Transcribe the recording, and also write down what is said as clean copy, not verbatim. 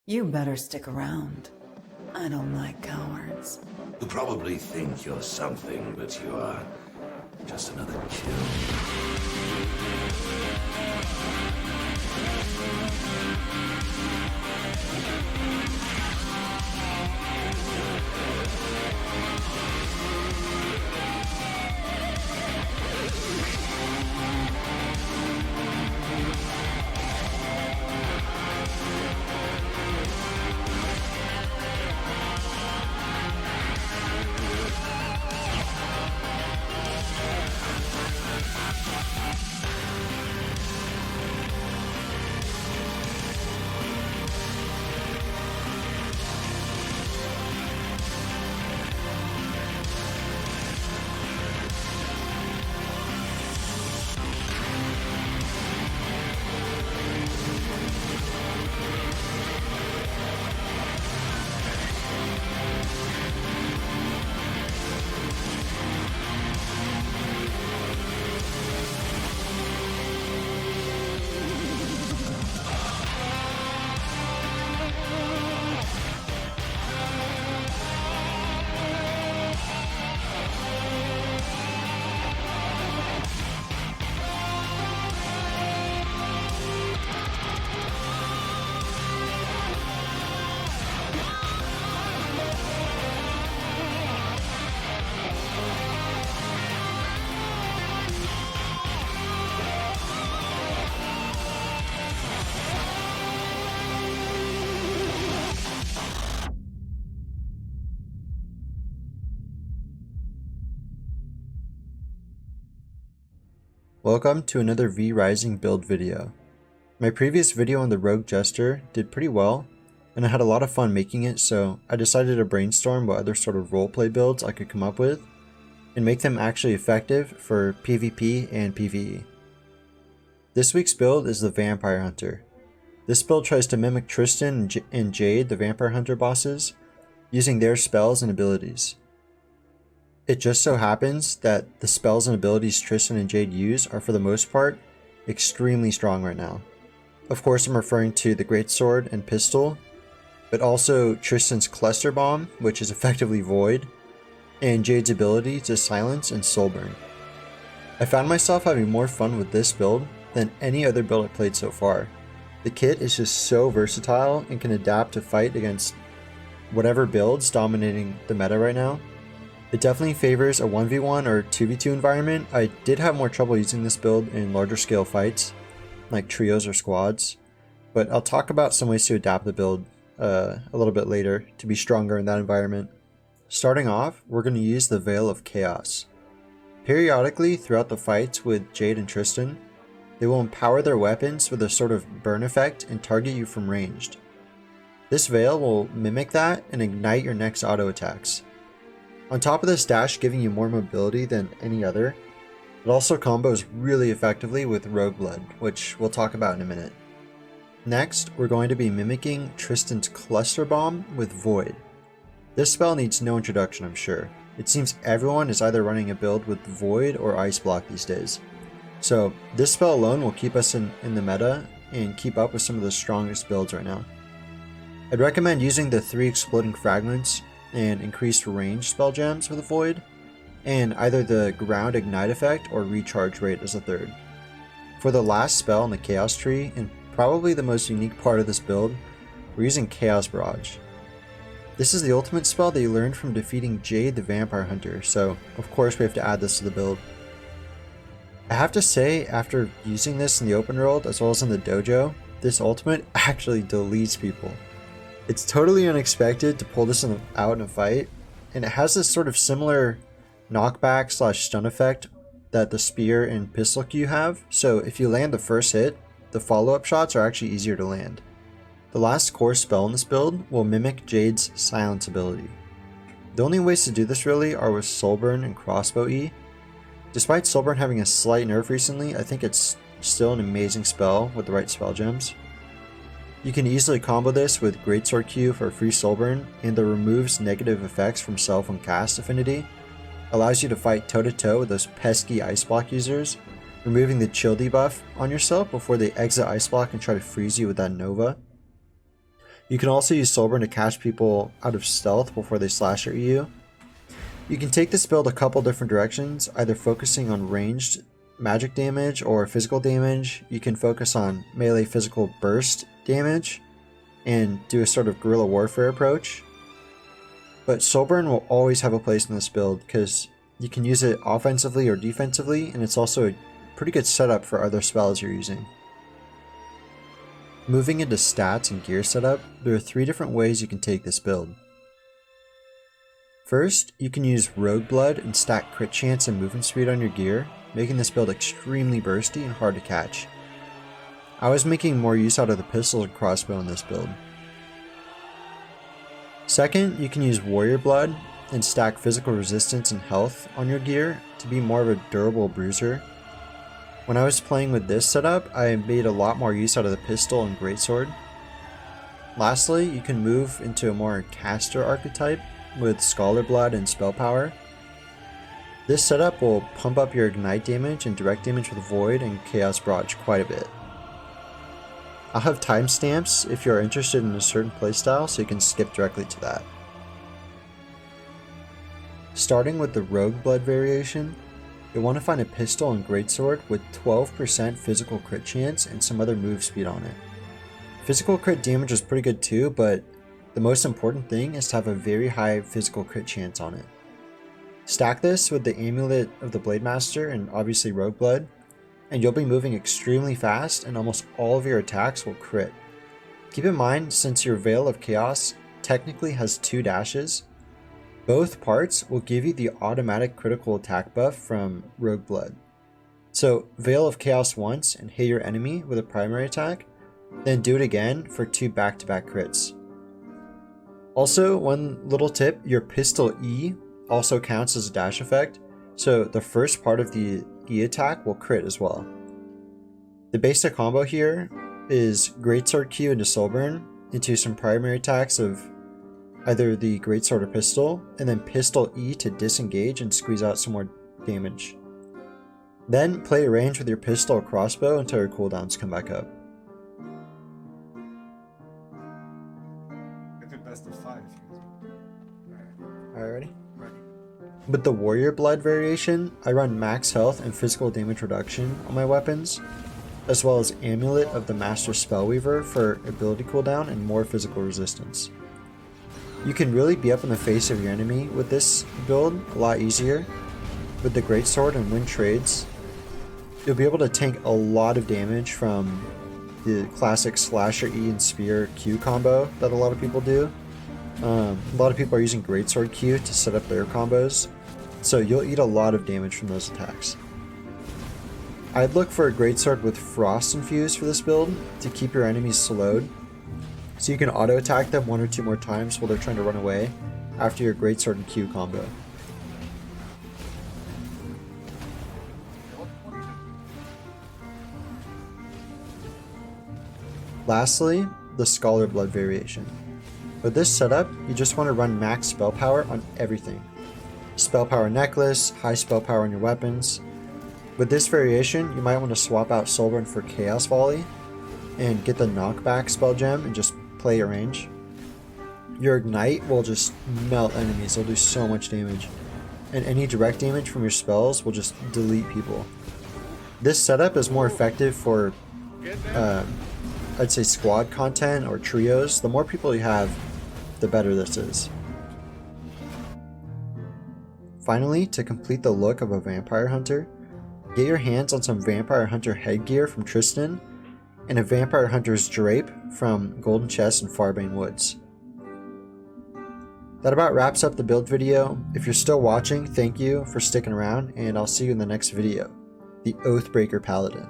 You better stick around. I don't like cowards. You probably think you're something, but you are just another kill. Welcome to another V Rising build video. My previous video on the Rogue Jester did pretty well, and I had a lot of fun making it, so I decided to brainstorm what other sort of roleplay builds I could come up with, and make them actually effective for PvP and PvE. This week's build is the Vampire Hunter. This build tries to mimic Tristan and Jade, the Vampire Hunter bosses, using their spells and abilities. It just so happens that the spells and abilities Tristan and Jade use are for the most part extremely strong right now. Of course I'm referring to the Greatsword and Pistol, but also Tristan's Cluster Bomb, which is effectively Void, and Jade's ability to Silence and Soulburn. I found myself having more fun with this build than any other build I played so far. The kit is just so versatile and can adapt to fight against whatever builds dominating the meta right now. It definitely favors a 1v1 or 2v2 environment. I did have more trouble using this build in larger scale fights, like trios or squads, but I'll talk about some ways to adapt the build a little bit later to be stronger in that environment. Starting off, we're going to use the Veil of Chaos. Periodically throughout the fights with Jade and Tristan, they will empower their weapons with a sort of burn effect and target you from ranged. This Veil will mimic that and ignite your next auto attacks. On top of this dash giving you more mobility than any other, it also combos really effectively with Rogue Blood, which we'll talk about in a minute. Next, we're going to be mimicking Tristan's Cluster Bomb with Void. This spell needs no introduction, I'm sure. It seems everyone is either running a build with Void or Ice Block these days. So this spell alone will keep us in the meta and keep up with some of the strongest builds right now. I'd recommend using the 3 Exploding Fragments and increased range spell gems for the Void, and either the Ground Ignite effect or Recharge Rate as a third. For the last spell in the Chaos Tree, and probably the most unique part of this build, we're using Chaos Barrage. This is the ultimate spell that you learned from defeating Jade the Vampire Hunter, so of course we have to add this to the build. I have to say, after using this in the open world as well as in the dojo, this ultimate actually deletes people. It's totally unexpected to pull this out in a fight, and it has this sort of similar knockback / stun effect that the spear and pistol Q have, so if you land the first hit, the follow-up shots are actually easier to land. The last core spell in this build will mimic Jade's Silence ability. The only ways to do this really are with Soulburn and Crossbow E. Despite Soulburn having a slight nerf recently, I think it's still an amazing spell with the right spell gems. You can easily combo this with Greatsword Q for free Soulburn, and the removes negative effects from self and cast affinity, allows you to fight toe to toe with those pesky Ice Block users, removing the chill debuff on yourself before they exit Ice Block and try to freeze you with that Nova. You can also use Soulburn to catch people out of stealth before they slash at you. You can take this build a couple different directions, either focusing on ranged magic damage or physical damage. You can focus on melee physical burst damage and do a sort of guerrilla warfare approach. But Soulburn will always have a place in this build because you can use it offensively or defensively, and it's also a pretty good setup for other spells you're using. Moving into stats and gear setup, there are 3 different ways you can take this build. First, you can use Rogue Blood and stack crit chance and movement speed on your gear, making this build extremely bursty and hard to catch. I was making more use out of the pistol and crossbow in this build. Second, you can use Warrior Blood and stack physical resistance and health on your gear to be more of a durable bruiser. When I was playing with this setup, I made a lot more use out of the pistol and greatsword. Lastly, you can move into a more caster archetype with Scholar Blood and Spell Power. This setup will pump up your ignite damage and direct damage with Void and Chaos Barrage quite a bit. I'll have timestamps if you're interested in a certain playstyle, so you can skip directly to that. Starting with the Rogue Blood variation, you'll want to find a pistol and greatsword with 12% physical crit chance and some other move speed on it. Physical crit damage is pretty good too, but the most important thing is to have a very high physical crit chance on it. Stack this with the Amulet of the Blade Master and obviously Rogue Blood, and you'll be moving extremely fast and almost all of your attacks will crit. Keep in mind, since your Veil of Chaos technically has 2 dashes, both parts will give you the automatic critical attack buff from Rogue Blood. So Veil of Chaos once and hit your enemy with a primary attack, then do it again for 2 back-to-back crits. Also, one little tip, your pistol E also counts as a dash effect, so the first part of the E attack will crit as well. The basic combo here is Greatsword Q into Soulburn into some primary attacks of either the Greatsword or pistol, and then pistol E to disengage and squeeze out some more damage. Then play a range with your pistol or crossbow until your cooldowns come back up. Best of 5 if you Alright, ready? ready. With the Warrior Blood variation, I run max health and physical damage reduction on my weapons, as well as Amulet of the Master Spellweaver for ability cooldown and more physical resistance. You can really be up in the face of your enemy with this build a lot easier. With the Greatsword and win trades, you'll be able to tank a lot of damage from the classic Slasher E and Spear Q combo that a lot of people do. A lot of people are using Greatsword Q to set up their combos, so you'll eat a lot of damage from those attacks. I'd look for a Greatsword with Frost infused for this build to keep your enemies slowed, so you can auto attack them 1 or 2 more times while they're trying to run away after your Greatsword and Q combo. Lastly, the Scholar Blood variation. With this setup, you just want to run max spell power on everything. Spell power necklace, high spell power on your weapons. With this variation, you might want to swap out Soulburn for Chaos Volley and get the knockback spell gem and just play your range. Your ignite will just melt enemies, they'll do so much damage. And any direct damage from your spells will just delete people. This setup is more effective for I'd say squad content or trios. The more people you have, the better this is. Finally, to complete the look of a Vampire Hunter, get your hands on some Vampire Hunter headgear from Tristan and a Vampire Hunter's drape from Golden Chest and Farbane Woods. That about wraps up the build video. If you're still watching, thank you for sticking around, and I'll see you in the next video, the Oathbreaker Paladin.